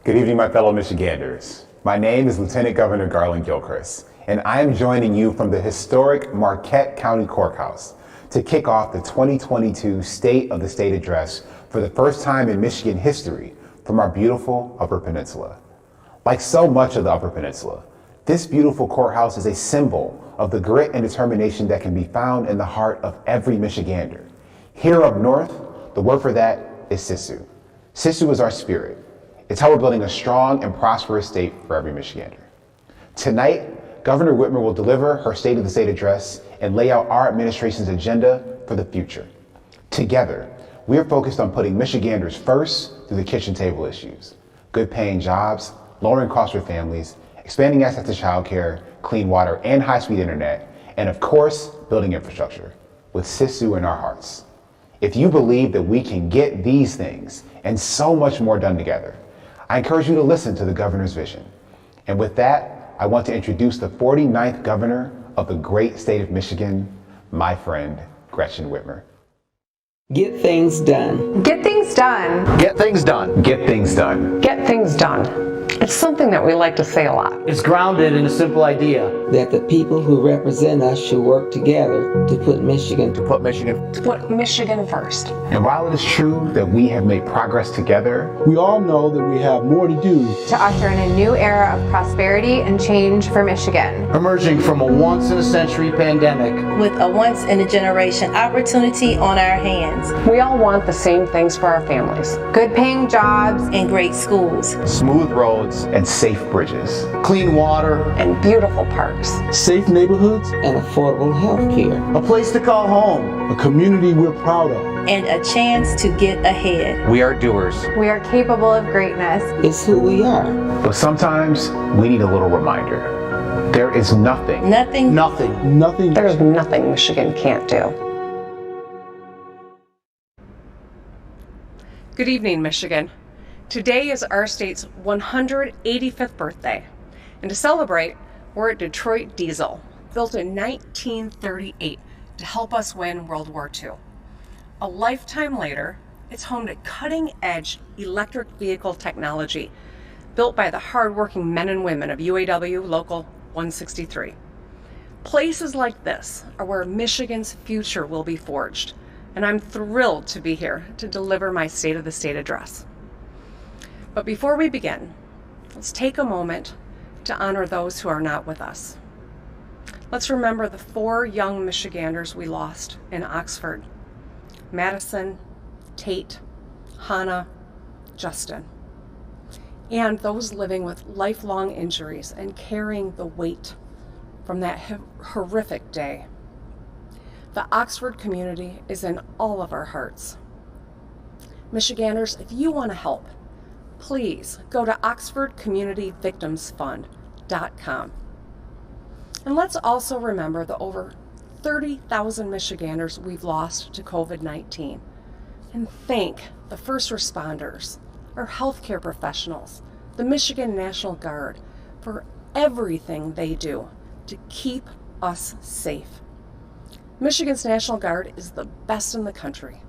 Good evening, my fellow Michiganders. My name is Lieutenant Governor Garland Gilchrist, and I am joining you from the historic Marquette County Courthouse to kick off the 2022 State of the State Address for the first time in Michigan history from our beautiful Upper Peninsula. Like so much of the Upper Peninsula, this beautiful courthouse is a symbol of the grit and determination that can be found in the heart of every Michigander. Here up north, the word for that is Sisu. Sisu is our spirit. It's how we're building a strong and prosperous state for every Michigander. Tonight, Governor Whitmer will deliver her State of the State address and lay out our administration's agenda for the future. Together, we are focused on putting Michiganders first through the kitchen table issues: good paying jobs, lowering costs for families, expanding access to childcare, clean water, and high-speed internet, and of course, building infrastructure, with Sisu in our hearts. If you believe that we can get these things and so much more done together, I encourage you to listen to the governor's vision. And with that, I want to introduce the 49th governor of the great state of Michigan, my friend, Gretchen Whitmer. Get things done. Get things done. Get things done. Get things done. Get things done. It's something that we like to say a lot. It's grounded in a simple idea That the people who represent us should work together to put Michigan first. And while it is true that we have made progress together, we all know that we have more to do to usher in a new era of prosperity and change for Michigan. emerging from a once-in-a-century pandemic with a once-in-a-generation opportunity on our hands. We all want the same things for our families. Good paying jobs And great schools. smooth roads, and safe bridges. clean water, And beautiful parks. safe neighborhoods, and affordable health care. a place to call home. a community we're proud of. And a chance to get ahead. We are doers, We are capable of greatness. It's who we are. but sometimes we need a little reminder. There is nothing Nothing. There's nothing Michigan can't do. Good evening, Michigan. Today is our state's 185th birthday. And to celebrate, we're at Detroit Diesel, built in 1938 to help us win World War II. A lifetime later, it's home to cutting-edge electric vehicle technology built by the hardworking men and women of UAW Local 163. Places like this are where Michigan's future will be forged, and I'm thrilled to be here to deliver my State of the State address. But before we begin, let's take a moment to honor those who are not with us. Let's remember the 4 young Michiganders we lost in Oxford: Madison, Tate, Hannah, Justin, and those living with lifelong injuries and carrying the weight from that horrific day. The Oxford community is in all of our hearts. Michiganders, if you want to help, please go to oxfordcommunityvictimsfund.com. And let's also remember the over 30,000 Michiganders we've lost to COVID-19, and thank the first responders, our healthcare professionals, the Michigan National Guard for everything they do to keep us safe. Michigan's National Guard is the best in the country.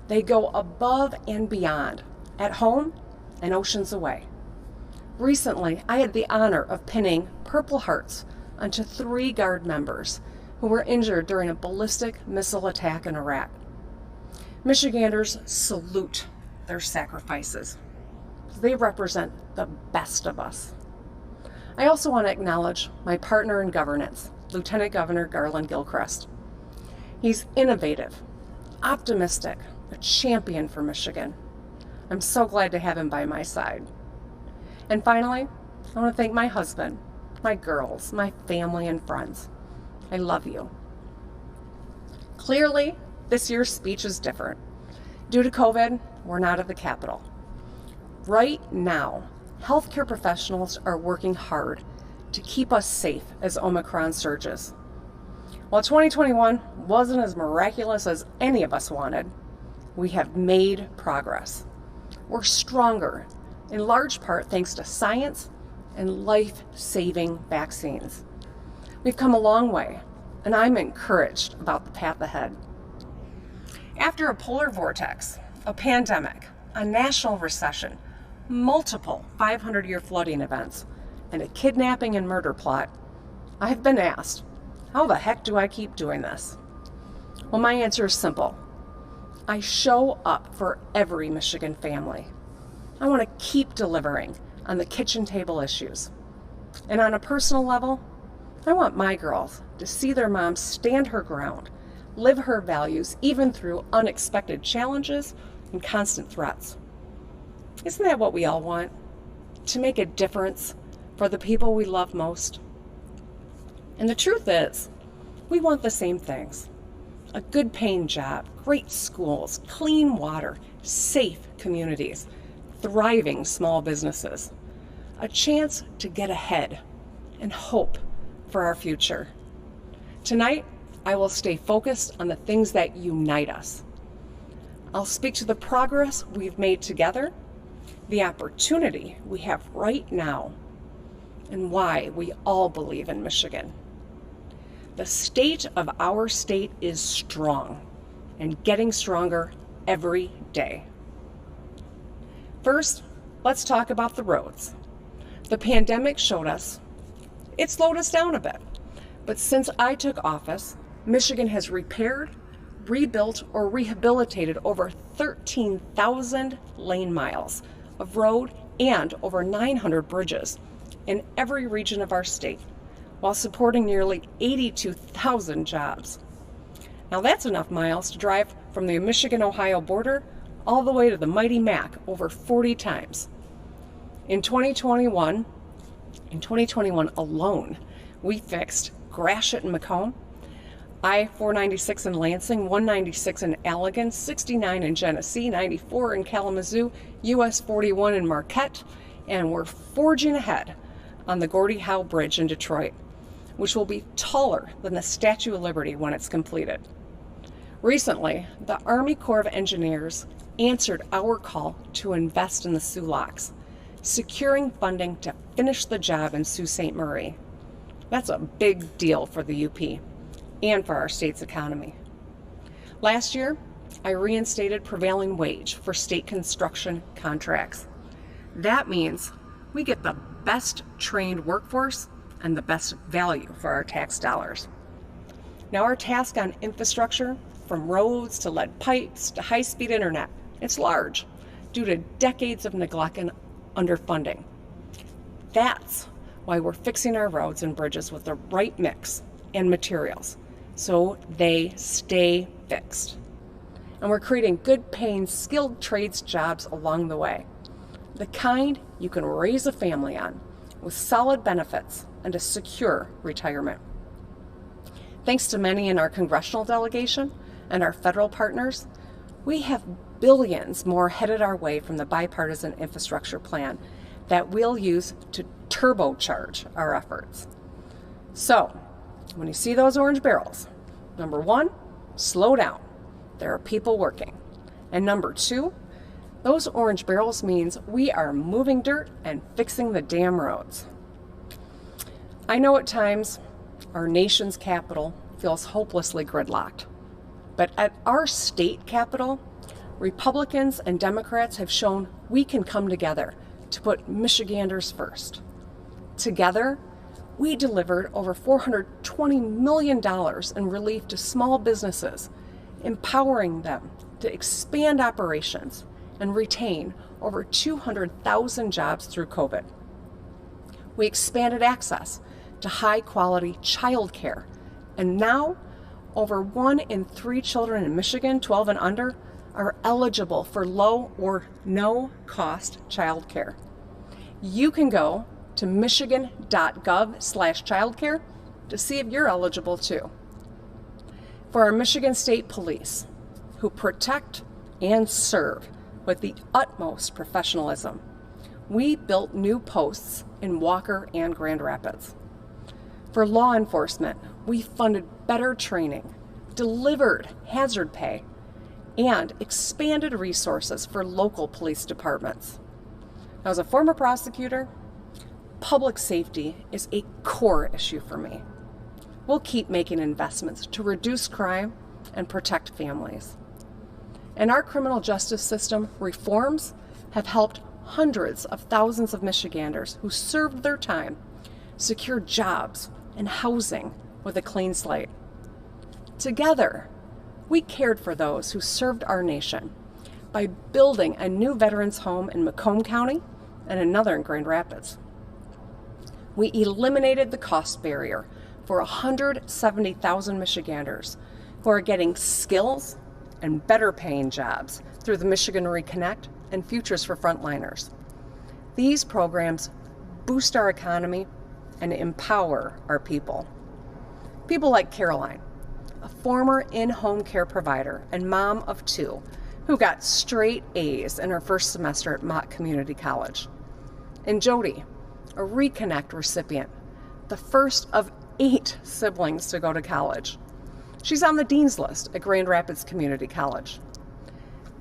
They go above and beyond, at home and oceans away. Recently, I had the honor of pinning Purple Hearts onto 3 Guard members who were injured during a ballistic missile attack in Iraq. Michiganders salute their sacrifices. They represent the best of us. I also want to acknowledge my partner in governance, Lieutenant Governor Garland Gilchrist. He's innovative, optimistic, a champion for Michigan. I'm so glad to have him by my side. And finally, I want to thank my husband, my girls, my family, and friends. I love you. Clearly, this year's speech is different. Due to COVID, we're not at the Capitol. Right now, healthcare professionals are working hard to keep us safe as Omicron surges. While 2021 wasn't as miraculous as any of us wanted, we have made progress. We're stronger, in large part thanks to science and life-saving vaccines. We've come a long way, and I'm encouraged about the path ahead. After a polar vortex, a pandemic, a national recession, multiple 500-year flooding events, and a kidnapping and murder plot, I've been asked, how the heck do I keep doing this? Well, my answer is simple. I show up for every Michigan family. I want to keep delivering on the kitchen table issues. And on a personal level, I want my girls to see their mom stand her ground, live her values even through unexpected challenges and constant threats. Isn't that what we all want? To make a difference for the people we love most? And the truth is, we want the same things. A good paying job, great schools, clean water, safe communities, thriving small businesses, a chance to get ahead and hope for our future. Tonight, I will stay focused on the things that unite us. I'll speak to the progress we've made together, the opportunity we have right now, and why we all believe in Michigan. The state of our state is strong and getting stronger every day. First, let's talk about the roads. The pandemic showed us it slowed us down a bit, but since I took office, Michigan has repaired, rebuilt, or rehabilitated over 13,000 lane miles of road and over 900 bridges in every region of our state, while supporting nearly 82,000 jobs. Now that's enough miles to drive from the Michigan-Ohio border all the way to the mighty Mac over 40 times. In 2021 alone, we fixed Gratiot and Macomb, I-496 in Lansing, 196 in Allegan, 69 in Genesee, 94 in Kalamazoo, US 41 in Marquette, and we're forging ahead on the Gordie Howe Bridge in Detroit, which will be taller than the Statue of Liberty when it's completed. Recently, the Army Corps of Engineers answered our call to invest in the Sioux Locks, securing funding to finish the job in Sault Ste. Marie. That's a big deal for the UP and for our state's economy. Last year, I reinstated prevailing wage for state construction contracts. That means we get the best trained workforce and the best value for our tax dollars. Now our task on infrastructure, from roads to lead pipes to high-speed internet, it's large due to decades of neglect and underfunding. That's why we're fixing our roads and bridges with the right mix and materials so they stay fixed. And we're creating good paying skilled trades jobs along the way, the kind you can raise a family on with solid benefits and a secure retirement. Thanks to many in our congressional delegation and our federal partners, we have billions more headed our way from the bipartisan infrastructure plan that we'll use to turbocharge our efforts. So, when you see those orange barrels, number one, slow down. There are people working. And number two, those orange barrels means we are moving dirt and fixing the damn roads. I know at times our nation's capital feels hopelessly gridlocked, but at our state capital, Republicans and Democrats have shown we can come together to put Michiganders first. Together, we delivered over $420 million in relief to small businesses, empowering them to expand operations and retain over 200,000 jobs through COVID. We expanded access to high-quality child care, and now over 1 in 3 children in Michigan, 12 and under, are eligible for low or no-cost child care. You can go to michigan.gov/childcare to see if you're eligible too. For our Michigan State Police, who protect and serve with the utmost professionalism, we built new posts in Walker and Grand Rapids. For law enforcement, we funded better training, delivered hazard pay, and expanded resources for local police departments. Now, as a former prosecutor, public safety is a core issue for me. We'll keep making investments to reduce crime and protect families. And our criminal justice system reforms have helped hundreds of thousands of Michiganders who served their time, secured jobs and housing with a clean slate. Together, we cared for those who served our nation by building a new veterans home in Macomb County and another in Grand Rapids. We eliminated the cost barrier for 170,000 Michiganders who are getting skills and better paying jobs through the Michigan Reconnect and Futures for Frontliners. These programs boost our economy and empower our people. People like Caroline, a former in-home care provider and mom of two who got straight A's in her first semester at Mott Community College. And Jody, a Reconnect recipient, the first of 8 siblings to go to college. She's on the Dean's List at Grand Rapids Community College.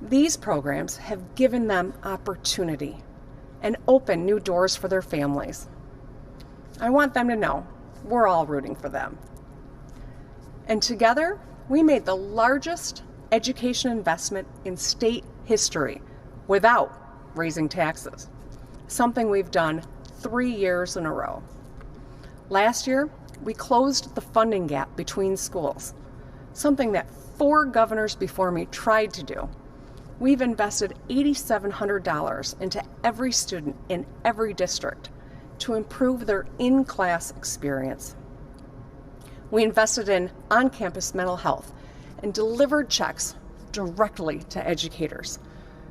These programs have given them opportunity and opened new doors for their families. I want them to know we're all rooting for them. And together, we made the largest education investment in state history without raising taxes, something we've done 3 years in a row. Last year, we closed the funding gap between schools, something that 4 governors before me tried to do. We've invested $8,700 into every student in every district to improve their in-class experience. We invested in on-campus mental health and delivered checks directly to educators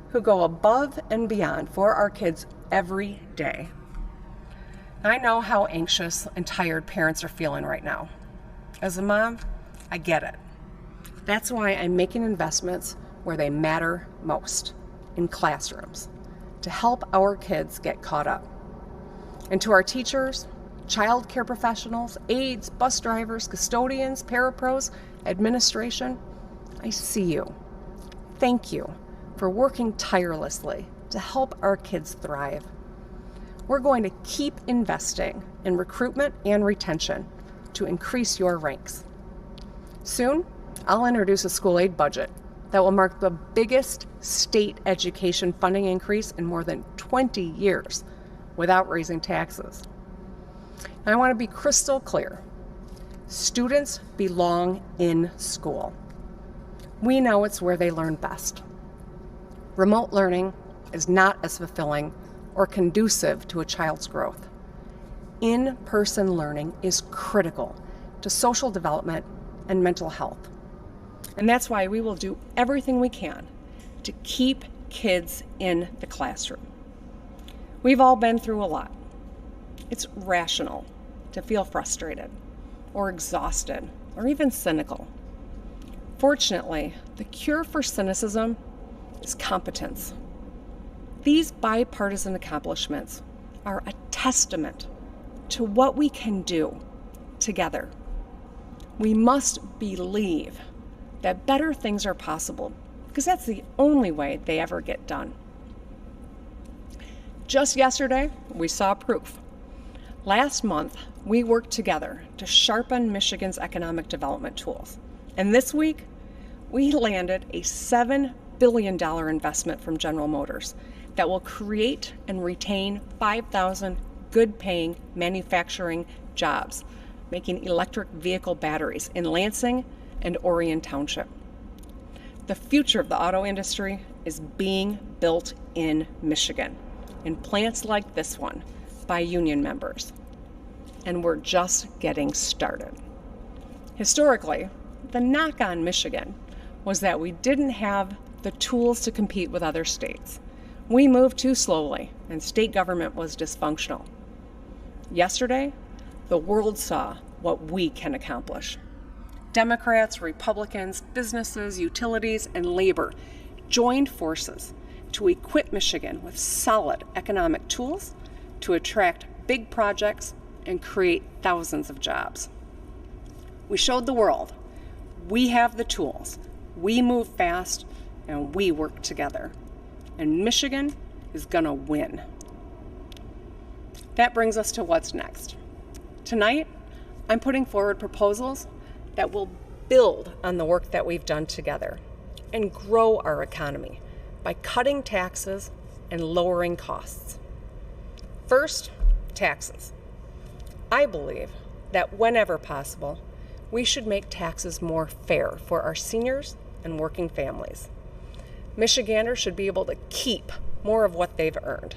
who go above and beyond for our kids every day. I know how anxious and tired parents are feeling right now. As a mom, I get it. That's why I'm making investments where they matter most, in classrooms, to help our kids get caught up. And to our teachers, child care professionals, aides, bus drivers, custodians, parapros, administration, I see you. Thank you for working tirelessly to help our kids thrive. We're going to keep investing in recruitment and retention to increase your ranks. Soon, I'll introduce a school aid budget that will mark the biggest state education funding increase in more than 20 years without raising taxes. And I want to be crystal clear. Students belong in school. We know it's where they learn best. Remote learning is not as fulfilling or conducive to a child's growth. In-person learning is critical to social development and mental health. And that's why we will do everything we can to keep kids in the classroom. We've all been through a lot. It's rational to feel frustrated or exhausted or even cynical. Fortunately, the cure for cynicism is competence. These bipartisan accomplishments are a testament to what we can do together. We must believe that better things are possible, because that's the only way they ever get done. Just yesterday, we saw proof. Last month, we worked together to sharpen Michigan's economic development tools. And this week, we landed a $7 billion investment from General Motors that will create and retain 5,000 good-paying manufacturing jobs, making electric vehicle batteries in Lansing and Orion Township. The future of the auto industry is being built in Michigan, in plants like this one, by union members. And we're just getting started. Historically, the knock on Michigan was that we didn't have the tools to compete with other states. We moved too slowly, and state government was dysfunctional. Yesterday, the world saw what we can accomplish. Democrats, Republicans, businesses, utilities, and labor joined forces to equip Michigan with solid economic tools to attract big projects and create thousands of jobs. We showed the world we have the tools, we move fast, and we work together. And Michigan is gonna win. That brings us to what's next. Tonight, I'm putting forward proposals that will build on the work that we've done together and grow our economy by cutting taxes and lowering costs. First, taxes. I believe that whenever possible, we should make taxes more fair for our seniors and working families. Michiganders should be able to keep more of what they've earned.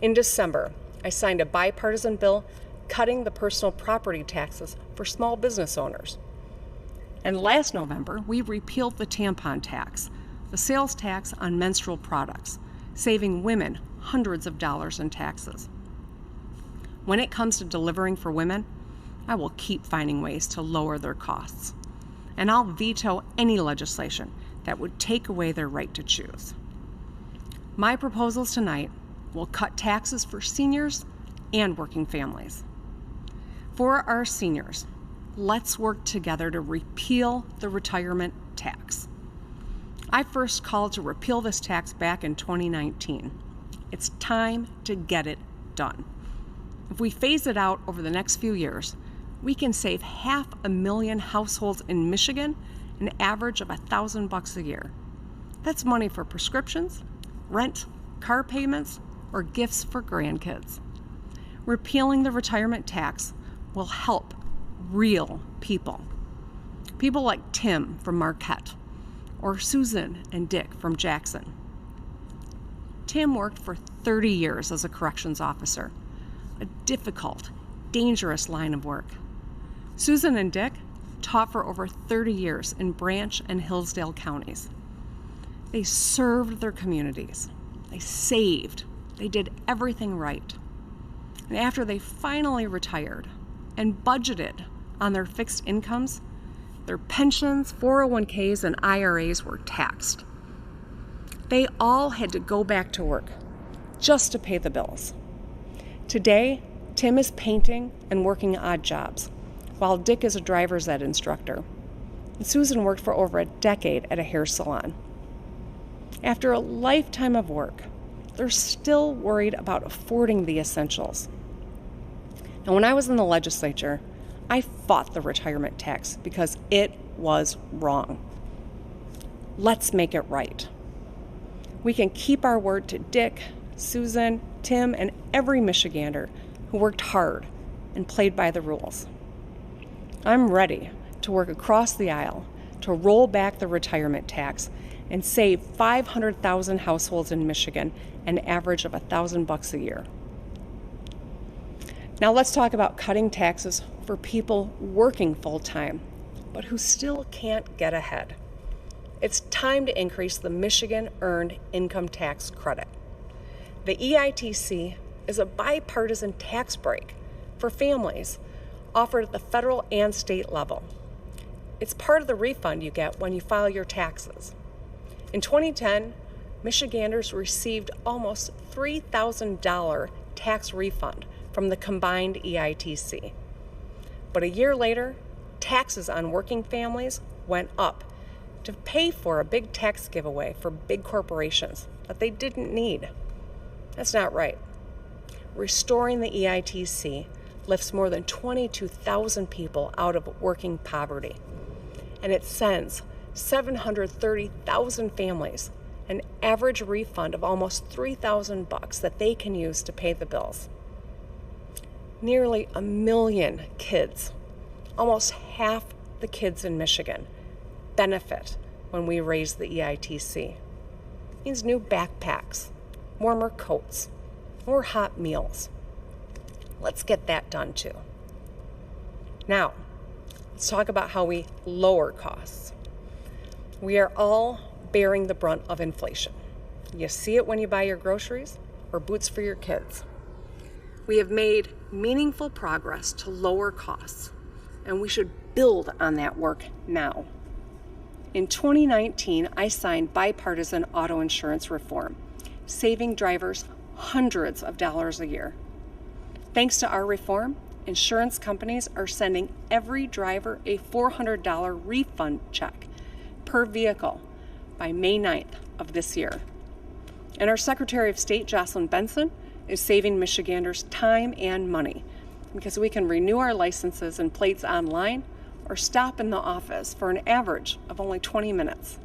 In December, I signed a bipartisan bill cutting the personal property taxes for small business owners. And last November, we repealed the tampon tax, the sales tax on menstrual products, saving women hundreds of dollars in taxes. When it comes to delivering for women, I will keep finding ways to lower their costs. And I'll veto any legislation that would take away their right to choose. My proposals tonight will cut taxes for seniors and working families. For our seniors, let's work together to repeal the retirement tax. I first called to repeal this tax back in 2019. It's time to get it done. If we phase it out over the next few years, we can save 500,000 households in Michigan an average of $1,000 a year. That's money for prescriptions, rent, car payments, or gifts for grandkids. Repealing the retirement tax will help real people. People like Tim from Marquette, or Susan and Dick from Jackson. Tim worked for 30 years as a corrections officer, a difficult, dangerous line of work. Susan and Dick taught for over 30 years in Branch and Hillsdale counties. They served their communities. They saved. They did everything right. And after they finally retired and budgeted on their fixed incomes, their pensions, 401ks, and IRAs were taxed. They all had to go back to work just to pay the bills. Today, Tim is painting and working odd jobs, while Dick is a driver's ed instructor. And Susan worked for over a decade at a hair salon. After a lifetime of work, they're still worried about affording the essentials. And when I was in the legislature, I fought the retirement tax because it was wrong. Let's make it right. We can keep our word to Dick, Susan, Tim, and every Michigander who worked hard and played by the rules. I'm ready to work across the aisle to roll back the retirement tax and save 500,000 households in Michigan an average of $1,000 a year. Now let's talk about cutting taxes for people working full-time, but who still can't get ahead. It's time to increase the Michigan Earned Income Tax Credit. The EITC is a bipartisan tax break for families offered at the federal and state level. It's part of the refund you get when you file your taxes. In 2010, Michiganders received almost $3,000 tax refund from the combined EITC. But a year later, taxes on working families went up to pay for a big tax giveaway for big corporations that they didn't need. That's not right. Restoring the EITC lifts more than 22,000 people out of working poverty, and it sends 730,000 families an average refund of almost $3,000 that they can use to pay the bills. Nearly 1 million kids, almost half the kids in Michigan, benefit when we raise the EITC. It means new backpacks, warmer coats, more hot meals. Let's get that done too. Now, let's talk about how we lower costs. We are all bearing the brunt of inflation. You see it when you buy your groceries or boots for your kids. We have made meaningful progress to lower costs, and we should build on that work now. In 2019, I signed bipartisan auto insurance reform, saving drivers hundreds of dollars a year. Thanks to our reform, insurance companies are sending every driver a $400 refund check per vehicle by May 9th of this year. And our Secretary of State, Jocelyn Benson, is saving Michiganders time and money because we can renew our licenses and plates online or stop in the office for an average of only 20 minutes.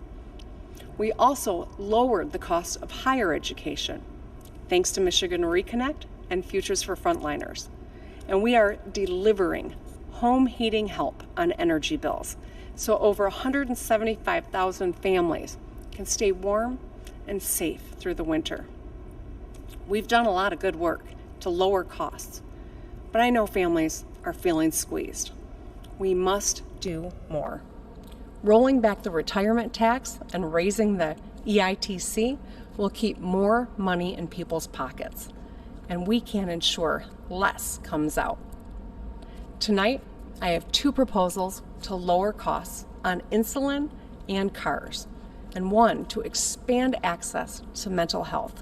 we also lowered the cost of higher education, thanks to Michigan Reconnect and Futures for Frontliners. And we are delivering home heating help on energy bills, so over 175,000 families can stay warm and safe through the winter. We've done a lot of good work to lower costs, but I know families are feeling squeezed. We must do more. Rolling back the retirement tax and raising the EITC will keep more money in people's pockets, and we can ensure less comes out. Tonight, I have two proposals to lower costs on insulin and cars, and one to expand access to mental health.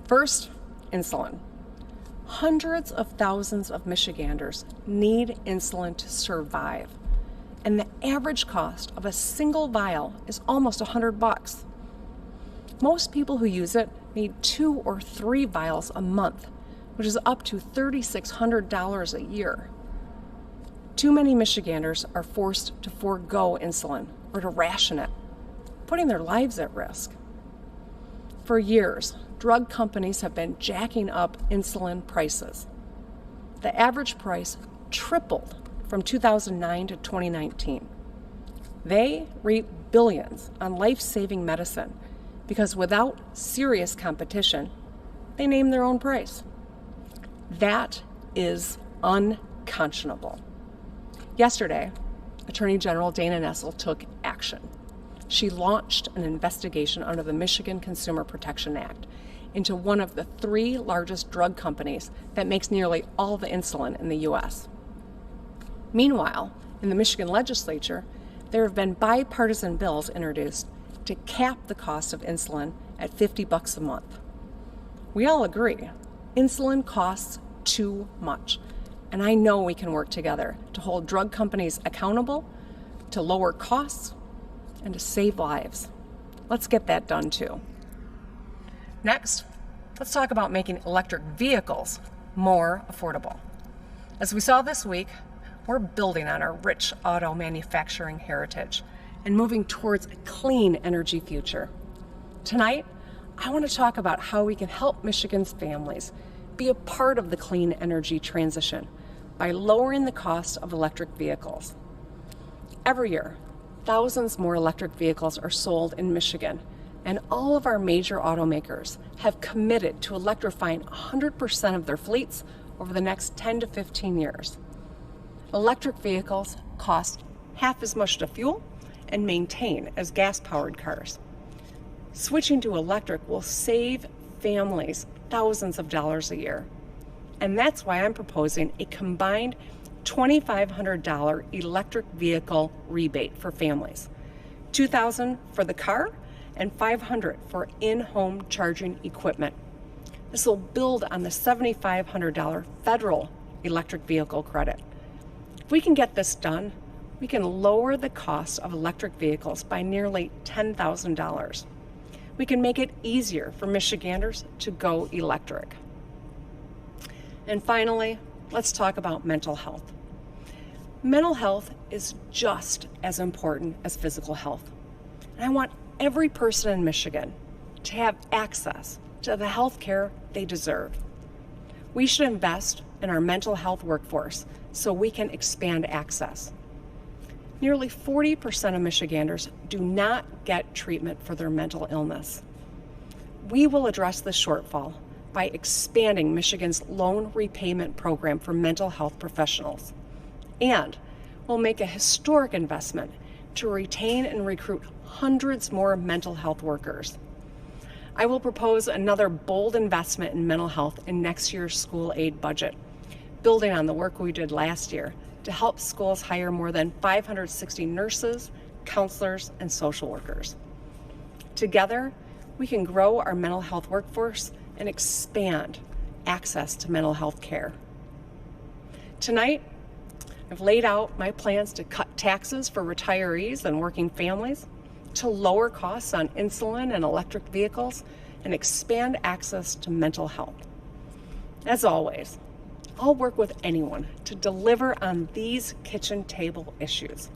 First, insulin. Hundreds of thousands of Michiganders need insulin to survive, and the average cost of a single vial is almost $100. Most people who use it need 2 or 3 vials a month, which is up to $3,600 a year. Too many Michiganders are forced to forego insulin or to ration it, putting their lives at risk. For years, drug companies have been jacking up insulin prices. The average price tripled from 2009 to 2019. They reap billions on life-saving medicine because without serious competition, they name their own price. That is unconscionable. Yesterday, Attorney General Dana Nessel took action. She launched an investigation under the Michigan Consumer Protection Act into one of the 3 largest drug companies that makes nearly all the insulin in the U.S. Meanwhile, in the Michigan legislature, there have been bipartisan bills introduced to cap the cost of insulin at $50 a month. We all agree, insulin costs too much, and I know we can work together to hold drug companies accountable, to lower costs, and to save lives. Let's get that done too. Next, let's talk about making electric vehicles more affordable. As we saw this week, we're building on our rich auto manufacturing heritage and moving towards a clean energy future. Tonight, I want to talk about how we can help Michigan's families be a part of the clean energy transition by lowering the cost of electric vehicles. Every year, thousands more electric vehicles are sold in Michigan, and all of our major automakers have committed to electrifying 100% of their fleets over the next 10 to 15 years. Electric vehicles cost half as much to fuel and maintain as gas-powered cars. Switching to electric will save families thousands of dollars a year. And that's why I'm proposing a combined $2,500 electric vehicle rebate for families. $2,000 for the car and $500 for in-home charging equipment. This will build on the $7,500 federal electric vehicle credit. If we can get this done, we can lower the cost of electric vehicles by nearly $10,000. We can make it easier for Michiganders to go electric. And finally, let's talk about mental health. Mental health is just as important as physical health. And I want every person in Michigan to have access to the health care they deserve. We should invest in our mental health workforce so we can expand access. Nearly 40% of Michiganders do not get treatment for their mental illness. We will address this shortfall by expanding Michigan's loan repayment program for mental health professionals. And we'll make a historic investment to retain and recruit hundreds more mental health workers. I will propose another bold investment in mental health in next year's school aid budget, building on the work we did last year to help schools hire more than 560 nurses, counselors, and social workers. Together, we can grow our mental health workforce and expand access to mental health care. Tonight, I've laid out my plans to cut taxes for retirees and working families, to lower costs on insulin and electric vehicles, and expand access to mental health. As always, I'll work with anyone to deliver on these kitchen table issues.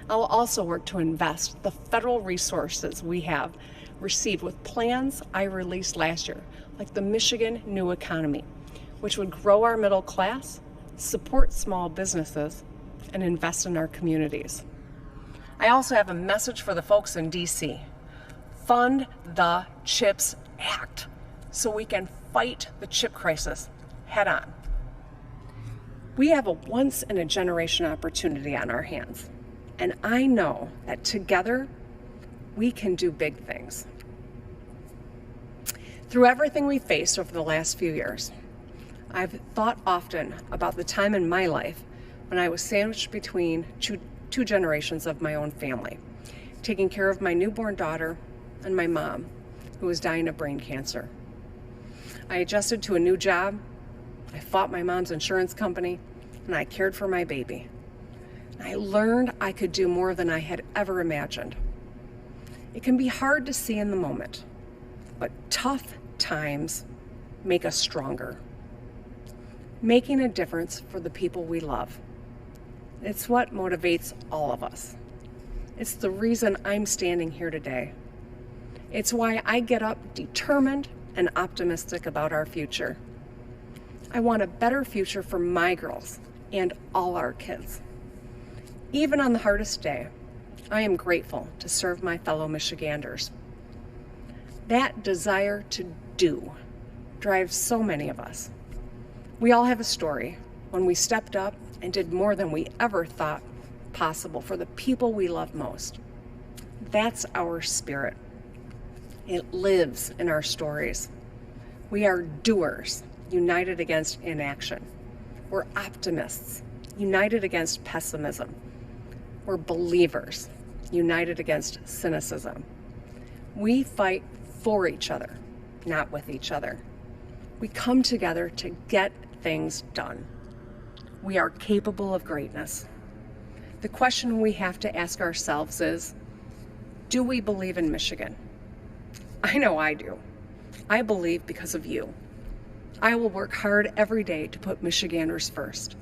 I'll also work to invest the federal resources we have received with plans I released last year, like the Michigan New Economy, which would grow our middle class, support small businesses, and invest in our communities. I also have a message for the folks in DC. Fund the CHIPS Act so we can fight the chip crisis head on. We have a once-in-a-generation opportunity on our hands, and I know that together we can do big things. Through everything we faced over the last few years, I've thought often about the time in my life when I was sandwiched between two generations of my own family, taking care of my newborn daughter and my mom, who was dying of brain cancer. I adjusted to a new job, I fought my mom's insurance company, and I cared for my baby. I learned I could do more than I had ever imagined. It can be hard to see in the moment, but tough times make us stronger. Making a difference for the people we love. It's what motivates all of us. It's the reason I'm standing here today. It's why I get up determined and optimistic about our future. I want a better future for my girls and all our kids. Even on the hardest day, I am grateful to serve my fellow Michiganders. That desire to do drives so many of us. We all have a story when we stepped up and did more than we ever thought possible for the people we love most. That's our spirit. It lives in our stories. We are doers, united against inaction. We're optimists, united against pessimism. We're believers, united against cynicism. We fight for each other, not with each other. We come together to get things done. We are capable of greatness. The question we have to ask ourselves is, do we believe in Michigan? I know I do. I believe because of you. I will work hard every day to put Michiganders first.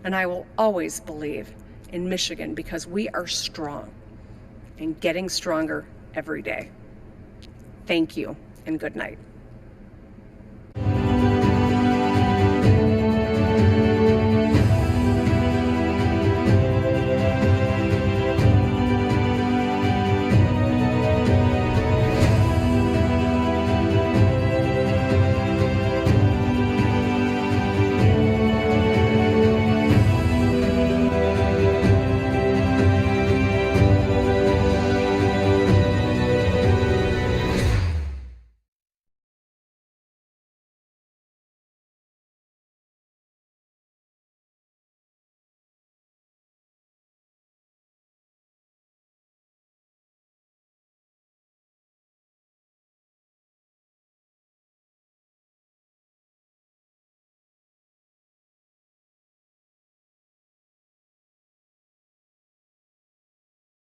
And I will always believe in Michigan because we are strong and getting stronger every day. Thank you and good night.